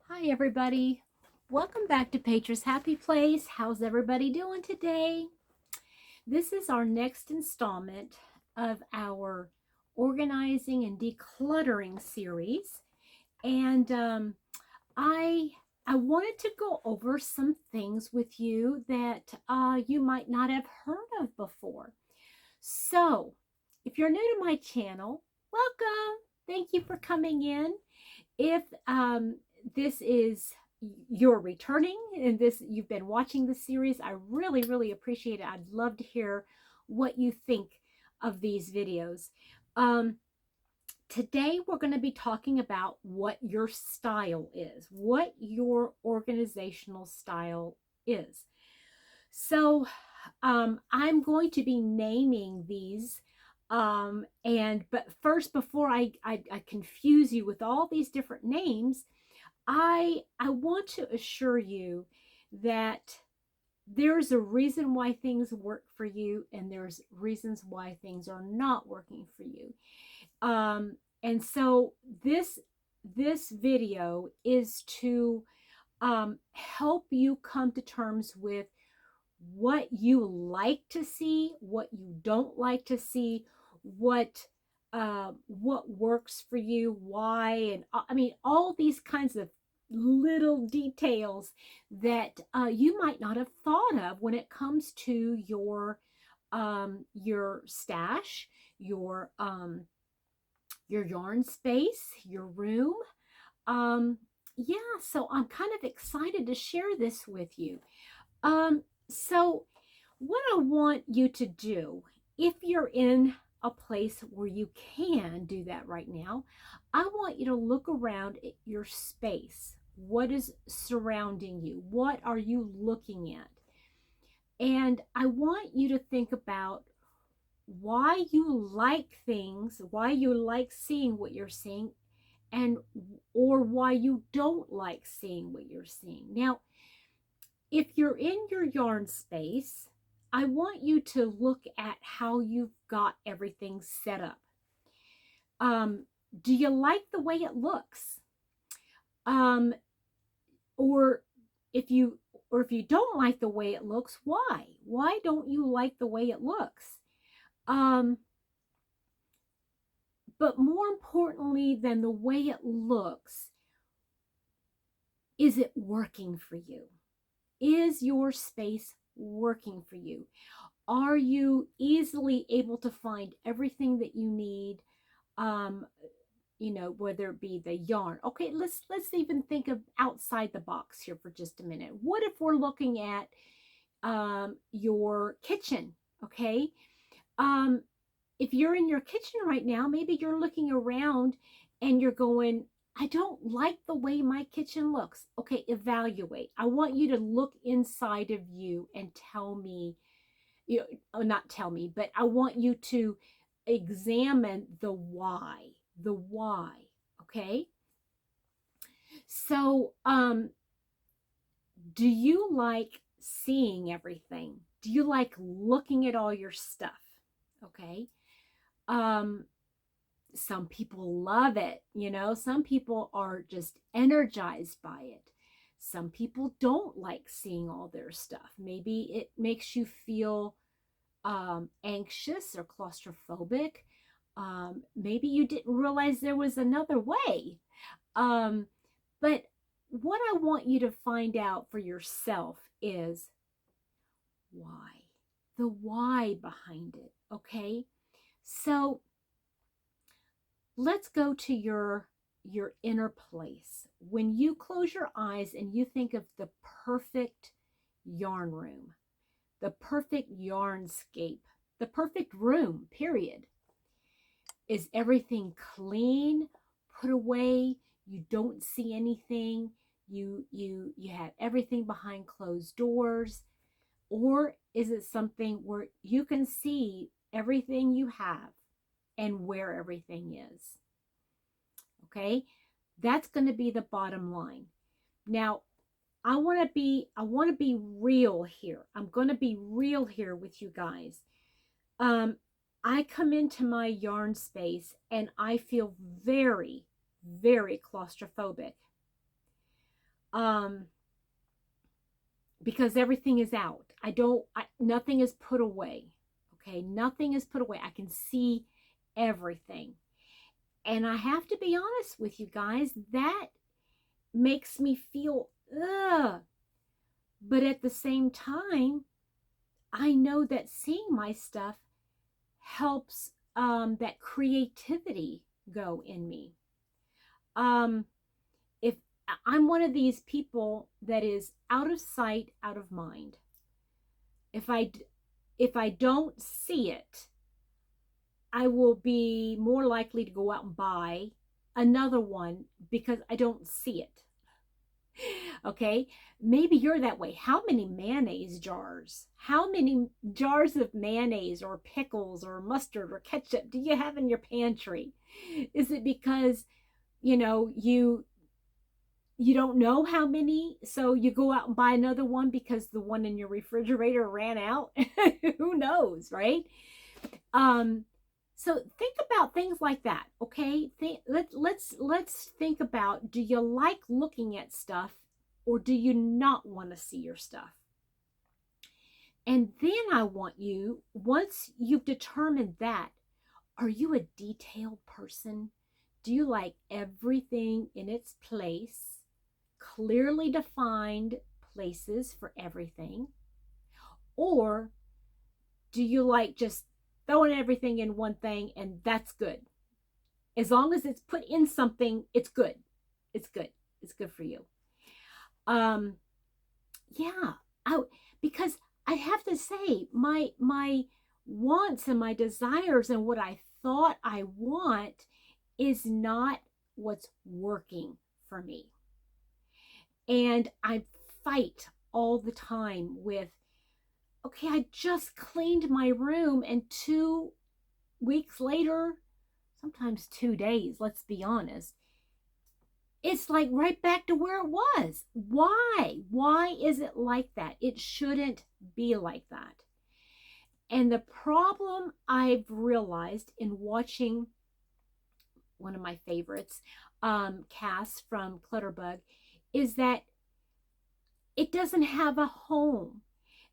Hi everybody. Welcome back to Patra's Happy Place. How's everybody doing today? This is our next installment of our organizing and decluttering series. And I I wanted to go over some things with you that you might not have heard of before. So, if you're new to my channel, welcome. Thank you for coming in. If this is you're returning and this you've been watching the series, I really appreciate it. I'd love to hear what you think of these videos. Um, Today we're going to be talking about what your style is, what your organizational style is. So I'm going to be naming these. But first, before I confuse you with all these different names, I want to assure you that there's a reason why things work for you and there's reasons why things are not working for you. And so this video is to help you come to terms with what you like to see, what you don't like to see, what works for you, why, and I mean all these kinds of little details that you might not have thought of when it comes to your stash, your yarn space, your room. Um, yeah, so I'm kind of excited to share this with you. So what I want you to do, if you're in a place where you can do that right now, I want you to look around at your space. What is surrounding you? What are you looking at? And I want you to think about why you like things, why you like seeing what you're seeing, and or why you don't like seeing what you're seeing. Now, if you're in your yarn space, I want you to look at how you've got everything set up. Um, do you like the way it looks? Um, or if you if you don't like the way it looks, why? Why don't you like the way it looks? Um, but more importantly than the way it looks, is it working for you? Is your space working for you? Are you easily able to find everything that you need? Um, whether it be the yarn. Okay, let's even think of outside the box here for just a minute. What if we're looking at your kitchen? Okay, um, if you're in your kitchen right now, maybe you're looking around and you're going, I don't like the way my kitchen looks. Okay, evaluate. I want you to look inside of you and tell me, not tell me, but I want you to examine the why. The why. Okay. So, do you like seeing everything? Do you like looking at all your stuff? Okay. Um, some people love it, some people are just energized by it. Some people don't like seeing all their stuff. Maybe it makes you feel anxious or claustrophobic. Maybe you didn't realize there was another way. Um, but what I want you to find out for yourself is why, the why behind it. Okay. So let's go to your inner place. When you close your eyes and you think of the perfect yarn room, the perfect yarnscape, the perfect room, period. Is everything clean, put away? You don't see anything. You have everything behind closed doors, or is it something where you can see everything you have and where everything is? Okay? That's going to be the bottom line. Now, I want to be real here. I'm going to be real here with you guys. I come into my yarn space and I feel very claustrophobic. Um, because everything is out. Nothing is put away. Okay. Nothing is put away. I can see everything. And I have to be honest with you guys, that makes me feel, ugh. But at the same time, I know that seeing my stuff helps that creativity go in me. Um, if I'm one of these people that is out of sight, out of mind. If I don't see it, I will be more likely to go out and buy another one because I don't see it. Okay, maybe you're that way. How many mayonnaise jars? How many jars of mayonnaise or pickles or mustard or ketchup do you have in your pantry? Is it because, you know, you don't know how many, so you go out and buy another one because the one in your refrigerator ran out? Who knows, right? So think about things like that, okay? Let's think about, do you like looking at stuff or do you not want to see your stuff? And then I want you, once you've determined that, are you a detailed person? Do you like everything in its place? Clearly defined places for everything? Or do you like just throwing everything in one thing and that's good? As long as it's put in something, it's good. It's good. It's good for you. Yeah, because I have to say, my wants and my desires and what I thought I want is not what's working for me. And I fight all the time with, okay, I just cleaned my room, and 2 weeks later, sometimes 2 days, let's be honest, it's like right back to where it was. Why? Why is it like that? It shouldn't be like that. And the problem I've realized in watching one of my favorites, Cass from Clutterbug, is that it doesn't have a home.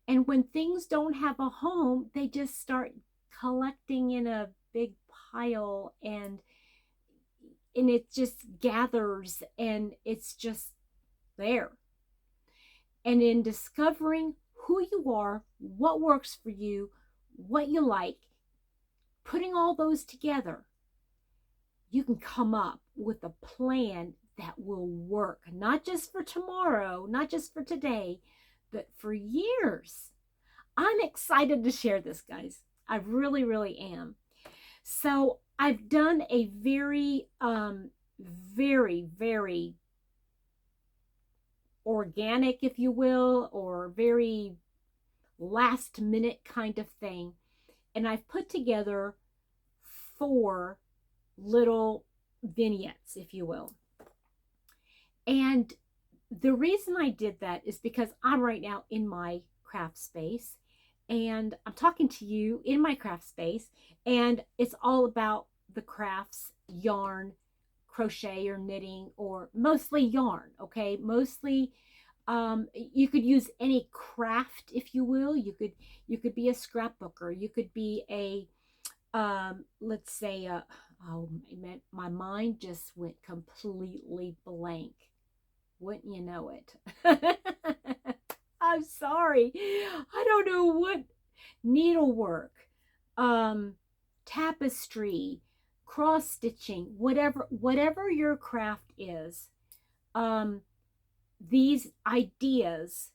And when things don't have a home, they just start collecting in a big pile, and it just gathers, and it's just there. And in discovering who you are, what works for you, what you like, putting all those together, you can come up with a plan that will work, not just for tomorrow, not just for today, but for years. I'm excited to share this, guys. I really, really am. So I've done a very, very organic, if you will, or very last minute kind of thing. And I've put together 4 little vignettes, if you will. And the reason I did that is because I'm right now in my craft space, and I'm talking to you in my craft space, and it's all about the crafts, yarn, crochet or knitting, or mostly yarn. Okay, mostly you could use any craft, if you will. You could be a scrapbooker, you could be a let's say oh man, my mind just went completely blank, wouldn't you know it? I'm sorry, I don't know what. Needlework, tapestry, cross stitching, whatever your craft is, these ideas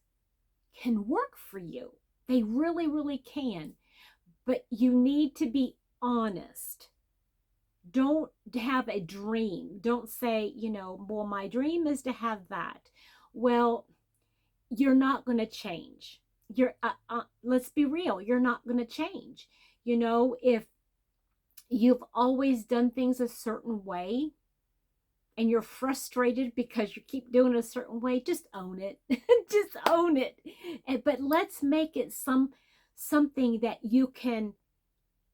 can work for you. They really, really can. But you need to be honest. Don't have a dream. Don't say, well, my dream is to have that. Well, you're not going to change. Let's be real. You're not going to change. If you've always done things a certain way and you're frustrated because you keep doing it a certain way, just own it. Just own it. But let's make it something that you can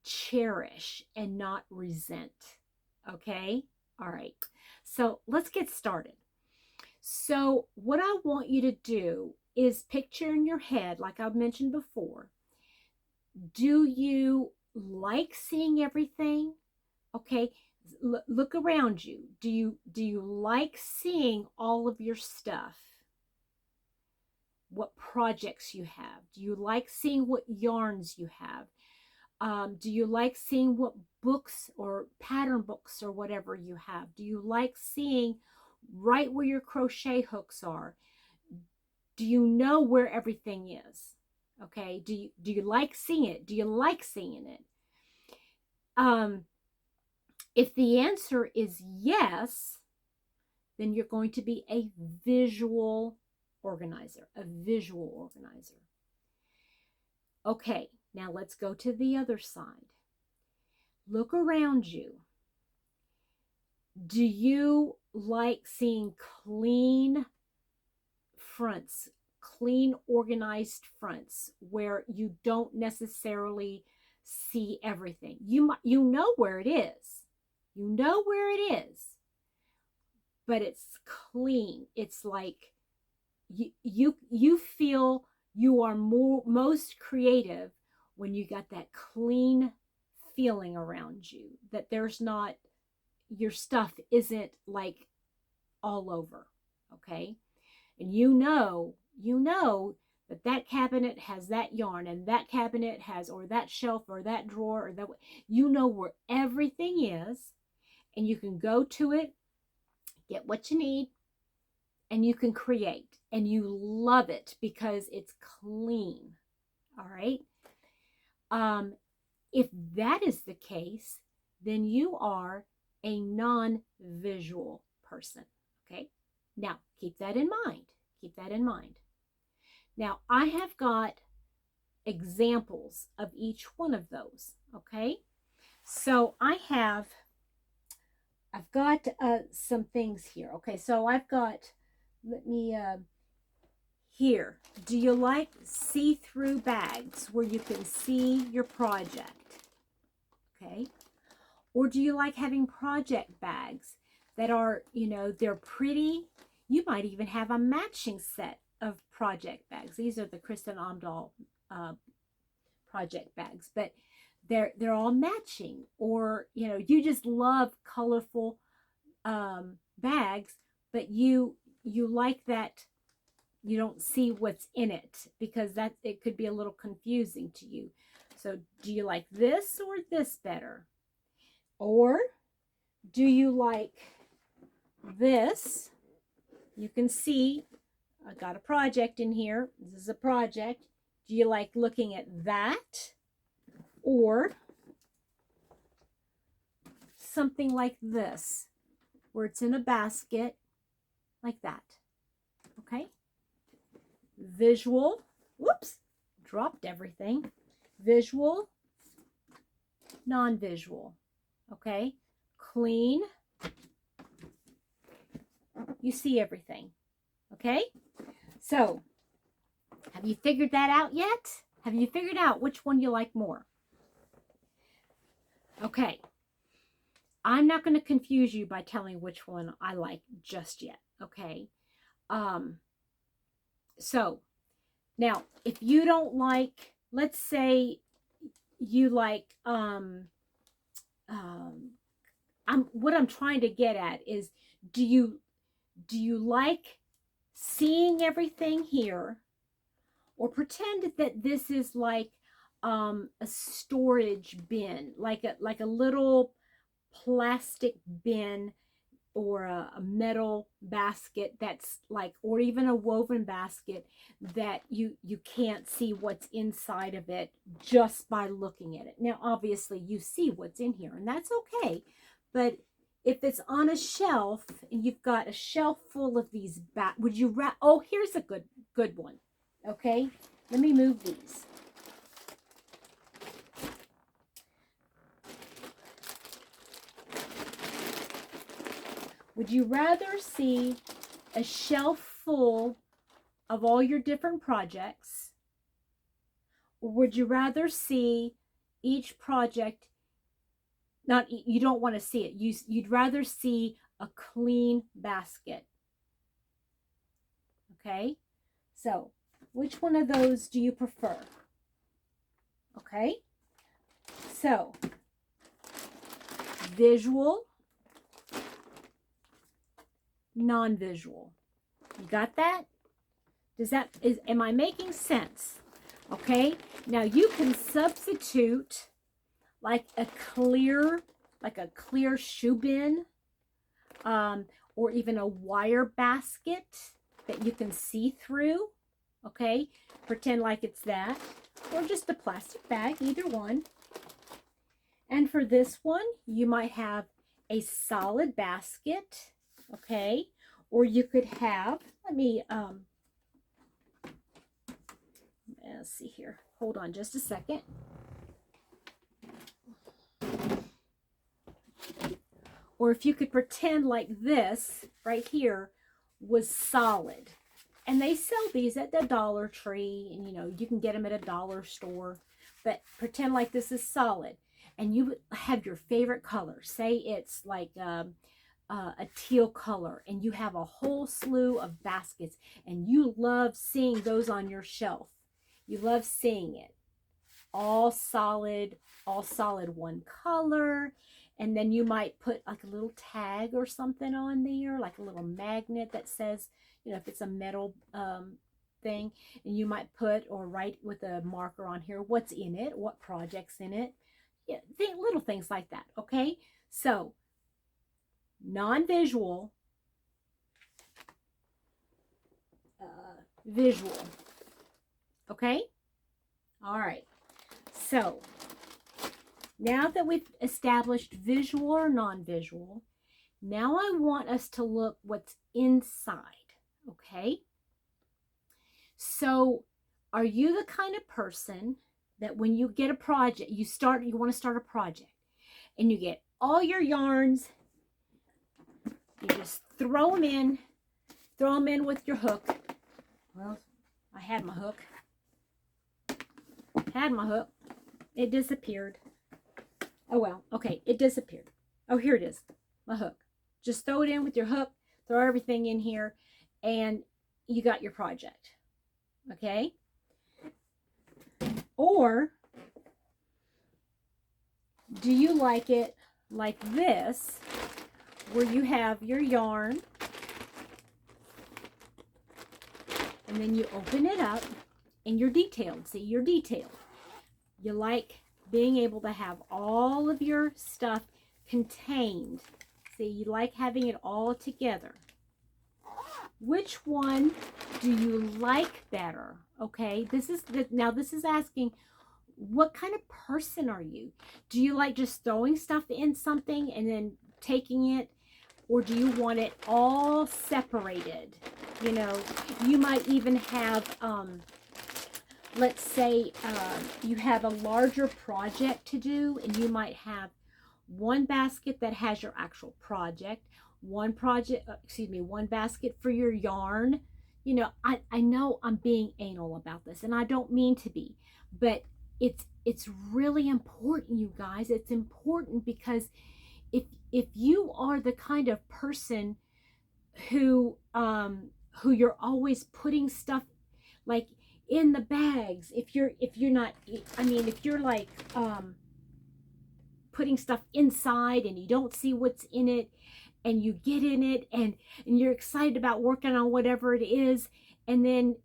cherish and not resent. Okay? All right. So let's get started. So what I want you to do is picture in your head, like I mentioned before, do you like seeing everything? Okay, look around you. Do you like seeing all of your stuff? What projects you have? Do you like seeing what yarns you have? Do you like seeing what books or pattern books or whatever you have? Do you like seeing right where your crochet hooks are? Do you know where everything is? Okay, do you like seeing it? Do you like seeing it? If the answer is yes, then you're going to be a visual organizer, a visual organizer. Okay, now let's go to the other side. Look around you. Do you like seeing clean fronts, clean, organized fronts where you don't necessarily see everything? You know where it is. You know where it is, but it's clean. It's like you feel you are most creative when you got that clean feeling around you, that there's not, your stuff isn't like all over. Okay, and you know that that cabinet has that yarn, and that cabinet has, or that shelf or that drawer or that, you know where everything is, and you can go to it, get what you need, and you can create, and you love it because it's clean. All right. If that is the case, then you are a non-visual person. Okay. Now keep that in mind. Keep that in mind. Now I have got examples of each one of those. Okay. So I've got some things here. Okay. So I've got, let me, here, do you like see-through bags where you can see your project? Okay. Or do you like having project bags that are, they're pretty? You might even have a matching set of project bags. These are the Kristen Amdahl project bags, but they're all matching. Or, you just love colorful bags, but you like that you don't see what's in it, because it could be a little confusing to you. So do you like this or this better? Or do you like this? You can see I got a project in here. This is a project. Do you like looking at that, or something like this where it's in a basket like that? Okay. Visual, whoops, dropped everything. Visual, non-visual. Okay, clean, you see everything. Okay, so have you figured that out yet? Have you figured out which one you like more? Okay, I'm not going to confuse you by telling which one I like just yet. Okay, so now if you don't like, let's say you like, what I'm trying to get at is, do you like seeing everything here, or pretend that this is like a storage bin, like a little plastic bin, or a metal basket that's like, or even a woven basket that you can't see what's inside of it just by looking at it. Now obviously you see what's in here, and that's okay, but if it's on a shelf and you've got a shelf full of these would you oh, here's a good one. Okay, let me move these. Would you rather see a shelf full of all your different projects, or would you rather see each project, you don't want to see it, you'd rather see a clean basket? Okay, so which one of those do you prefer? Okay, so visual, non-visual. You got that? Am I making sense? Okay, now you can substitute like a clear shoe bin, or even a wire basket that you can see through. Okay, pretend like it's that, or just a plastic bag, either one. And for this one, you might have a solid basket, okay, or you could have, let's see here, hold on just a second. Or if you could pretend like this right here was solid. And they sell these at the Dollar Tree, and you can get them at a dollar store. But pretend like this is solid, and you have your favorite color. Say it's like a teal color, and you have a whole slew of baskets, and you love seeing those on your shelf. You love seeing it. All solid one color. And then you might put like a little tag or something on there, like a little magnet that says, if it's a metal thing, and you might put or write with a marker on here what's in it, what project's in it. Yeah, little things like that. Okay, so non-visual, visual. Okay, all right. So now that we've established visual or non-visual, now I want us to look what's inside, okay? So are you the kind of person that when you get a project, you want to start a project, and you get all your yarns, you just throw them in with your hook. Well, I had my hook. It disappeared. Oh, well, okay, it disappeared. Oh, here it is, my hook. Just throw it in with your hook, throw everything in here, and you got your project, okay? Or do you like it like this, where you have your yarn, and then you open it up, and you're detailed. See, you're detailed. You like being able to have all of your stuff contained. See, you like having it all together. Which one do you like better? Okay, now this is asking, what kind of person are you? Do you like just throwing stuff in something and then taking it? Or do you want it all separated? You might even have, let's say you have a larger project to do, and you might have one basket that has your actual project, one basket for your yarn. I know I'm being anal about this, and I don't mean to be, but it's really important, you guys. It's important because if you are the kind of person who you're always putting stuff like in the bags, if you're like putting stuff inside and you don't see what's in it, and you get in it and you're excited about working on whatever it is, and then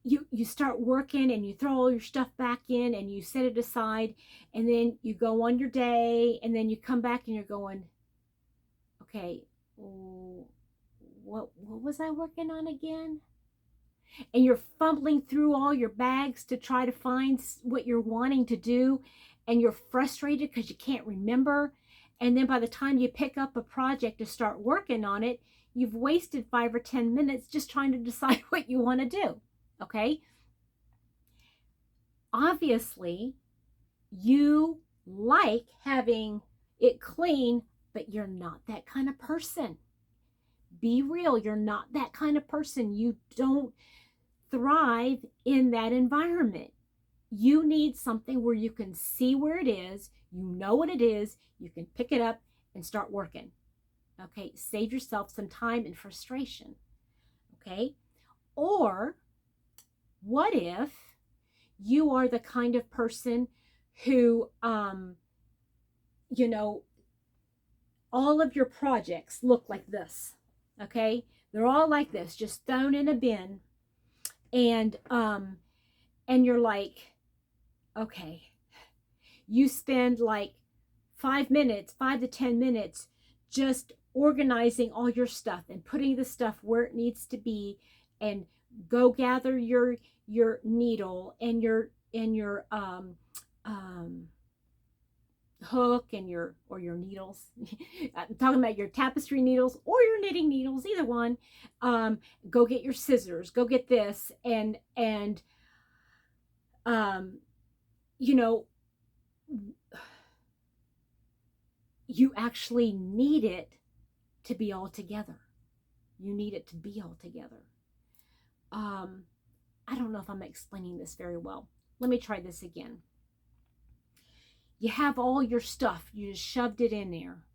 you start working and you throw all your stuff back in and you set it aside, and then you go on your day, and then you come back and you're going, okay, what was I working on again? And you're fumbling through all your bags to try to find what you're wanting to do, and you're frustrated because you can't remember. And then by the time you pick up a project to start working on it, you've wasted 5 or 10 minutes just trying to decide what you want to do. Okay? Obviously, you like having it clean, but you're not that kind of person. Be real, you're not that kind of person. You don't thrive in that environment. You need something where you can see where it is, you know what it is, you can pick it up and start working. Okay, save yourself some time and frustration. Okay, Or what if you are the kind of person who, you know, all of your projects look like this, okay? They're all like this, just thrown in a bin. And you're like, okay, you spend like 5 to 10 minutes just organizing all your stuff and putting the stuff where it needs to be, and go gather your needle and your hook and your needles. I'm talking about your tapestry needles or your knitting needles, either one. Go get your scissors, go get this, and you know, you actually need it to be all together. You need it to be all together. I don't know if I'm explaining this very well. Let me try this again. You have all your stuff, you just shoved it in there,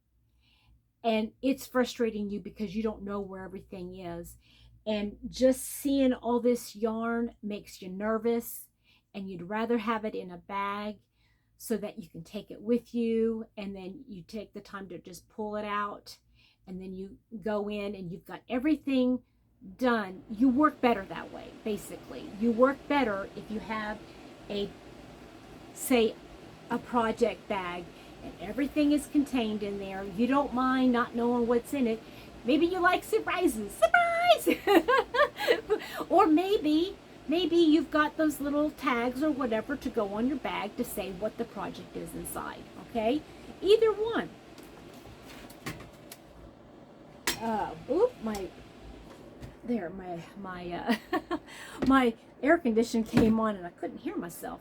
and it's frustrating you because you don't know where everything is. And just seeing all this yarn makes you nervous, and you'd rather have it in a bag so that you can take it with you, and then you take the time to just pull it out, and then you go in and you've got everything done. You work better that way, basically. You work better if you have a, say, a project bag, and everything is contained in there. You don't mind not knowing what's in it. Maybe you like surprises. Surprise! Or maybe you've got those little tags or whatever to go on your bag to say what the project is inside, okay? Either one. My air conditioner came on and I couldn't hear myself.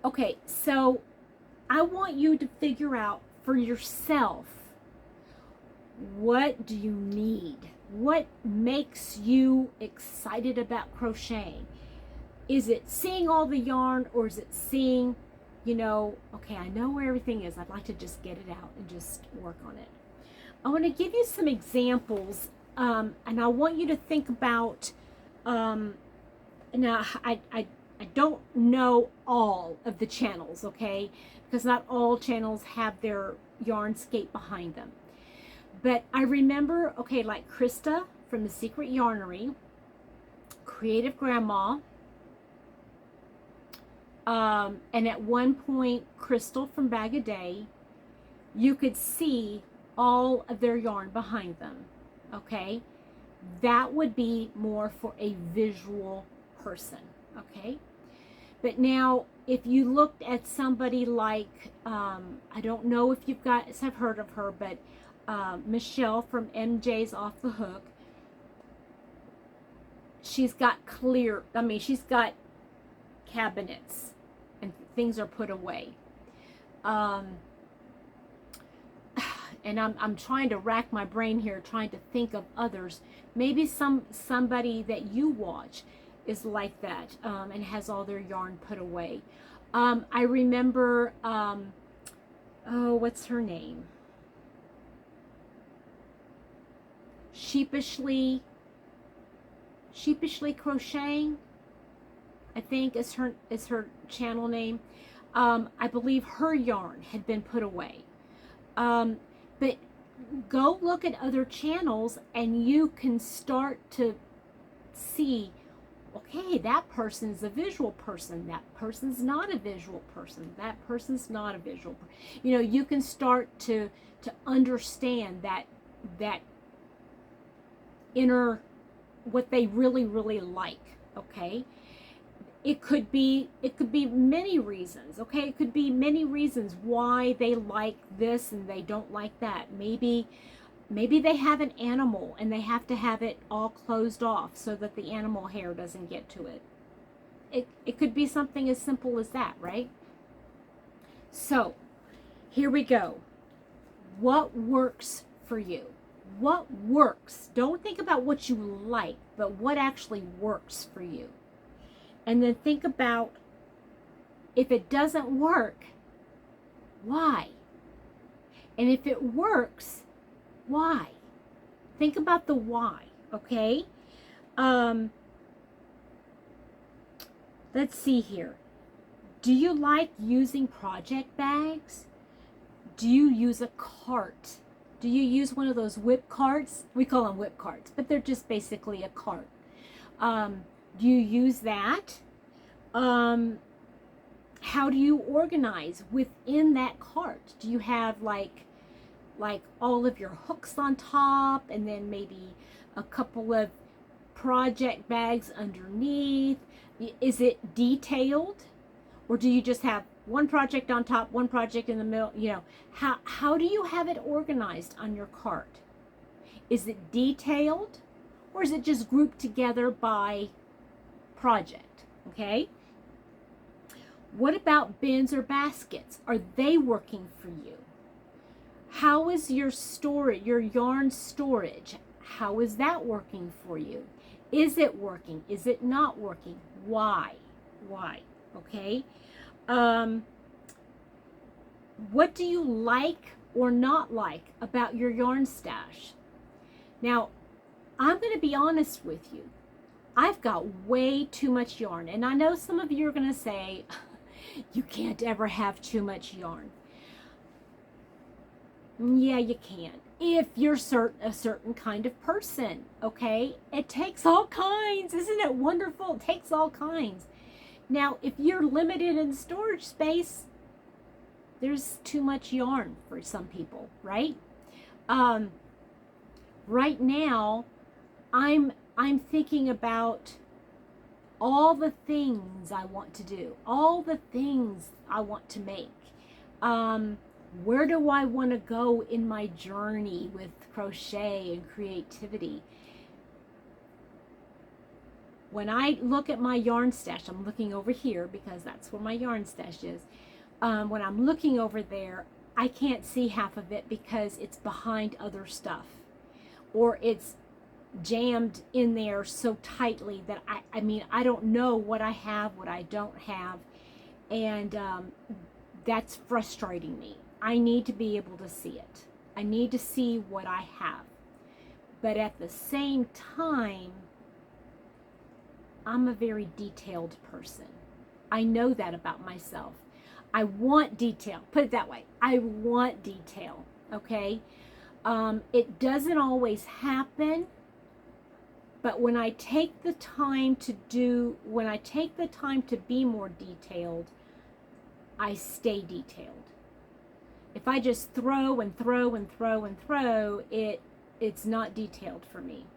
Okay, so I want you to figure out for yourself, what do you need? What makes you excited about crocheting? Is it seeing all the yarn, or is it seeing, you know, okay, I know where everything is. I'd like to just get it out and just work on it. I want to give you some examples, and I want you to think about, now I don't know all of the channels, okay, because not all channels have their Yarnscape behind them. But I remember, okay, like Krista from The Secret Yarnery, Creative Grandma, and at one point Crystal from Bag a Day, you could see all of their yarn behind them, okay? That would be more for a visual person, okay? But now, if you looked at somebody like, I don't know if you guys have heard of her, but Michelle from MJ's Off the Hook, she's got she's got cabinets and things are put away. And I'm trying to rack my brain here, trying to think of others. Maybe somebody that you watch is like that, and has all their yarn put away. I remember, oh, what's her name? Sheepishly Crocheting, I think is her channel name. I believe her yarn had been put away. But go look at other channels and you can start to see, okay, that person's a visual person, that person's not a visual person, that person's not a visual person. You know, you can start to understand that inner, what they really like, okay? It could be many reasons, okay? It could be many reasons why they like this and they don't like that. Maybe they have an animal and they have to have it all closed off so that the animal hair doesn't get to it. It could be something as simple as that, right? So, here we go. What works for you? What works? Don't think about what you like, but what actually works for you. And then think about, if it doesn't work, why? And if it works, why? Think about the why, okay? let's see here. Do you like using project bags? Do you use a cart? Do you use one of those whip carts? We call them whip carts, but they're just basically a cart. Do you use that? How do you organize within that cart? Do you have like all of your hooks on top and then maybe a couple of project bags underneath? Is it detailed? Or do you just have one project on top, one project in the middle? You know, how do you have it organized on your cart? Is it detailed, or is it just grouped together by project? Okay. What about bins or baskets? Are they working for you? How is your storage, your yarn storage? How is that working for you? Is it working? Is it not working? Why? Why? Okay. What do you like or not like about your yarn stash? Now, I'm going to be honest with you. I've got way too much yarn. And I know some of you are going to say, you can't ever have too much yarn. Yeah, you can. If you're a certain kind of person, okay? It takes all kinds. Isn't it wonderful? It takes all kinds. Now, if you're limited in storage space, there's too much yarn for some people, right? Right now, I'm thinking about all the things I want to do, all the things I want to make. Where do I want to go in my journey with crochet and creativity? When I look at my yarn stash, I'm looking over here because that's where my yarn stash is. When I'm looking over there, I can't see half of it because it's behind other stuff, or it's jammed in there so tightly that I mean, I don't know what I have, what I don't have, and that's frustrating me. I need to be able to see it. I need to see what I have. But at the same time, I'm a very detailed person. I know that about myself. I want detail. Put it that way. I want detail, okay? It doesn't always happen, but when I take the time to be more detailed, I stay detailed. If I just throw and throw and throw and throw, it's not detailed for me.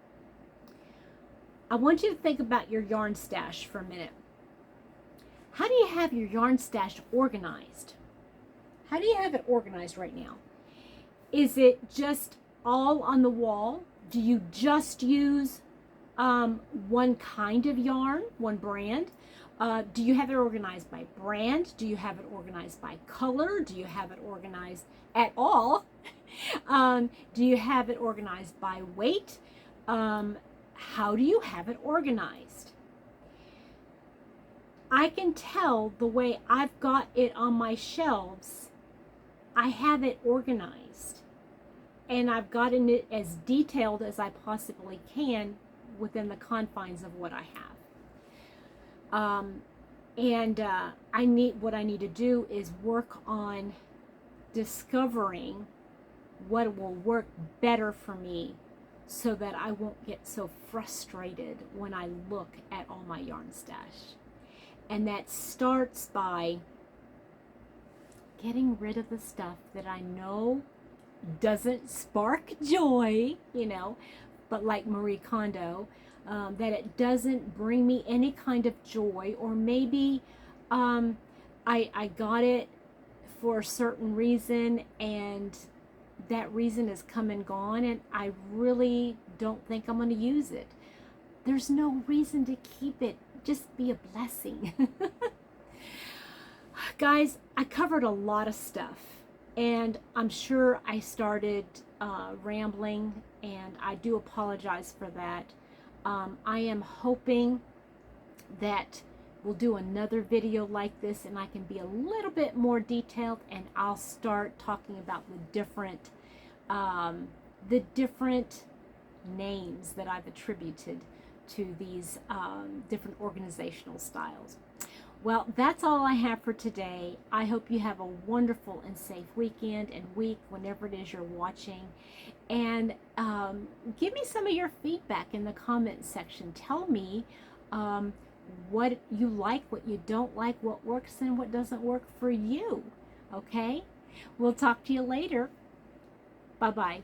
I want you to think about your yarn stash for a minute. How do you have your yarn stash organized? How do you have it organized right now? Is it just all on the wall? Do you just use one kind of yarn, one brand? Do you have it organized by brand? Do you have it organized by color? Do you have it organized at all? Do you have it organized by weight? How do you have it organized? I can tell the way I've got it on my shelves. I have it organized, and I've gotten it as detailed as I possibly can within the confines of what I have. What I need to do is work on discovering what will work better for me so that I won't get so frustrated when I look at all my yarn stash. And that starts by getting rid of the stuff that I know doesn't spark joy, but like Marie Kondo, that it doesn't bring me any kind of joy, or maybe I got it for a certain reason and that reason is come and gone and I really don't think I'm going to use it. There's no reason to keep it. Just be a blessing. Guys, I covered a lot of stuff, and I'm sure I started rambling, and I do apologize for that. I am hoping that we'll do another video like this and I can be a little bit more detailed, and I'll start talking about the different names that I've attributed to these different organizational styles. Well, that's all I have for today. I hope you have a wonderful and safe weekend and week whenever it is you're watching. And give me some of your feedback in the comment section. Tell me what you like, what you don't like, what works and what doesn't work for you. Okay? We'll talk to you later. Bye-bye.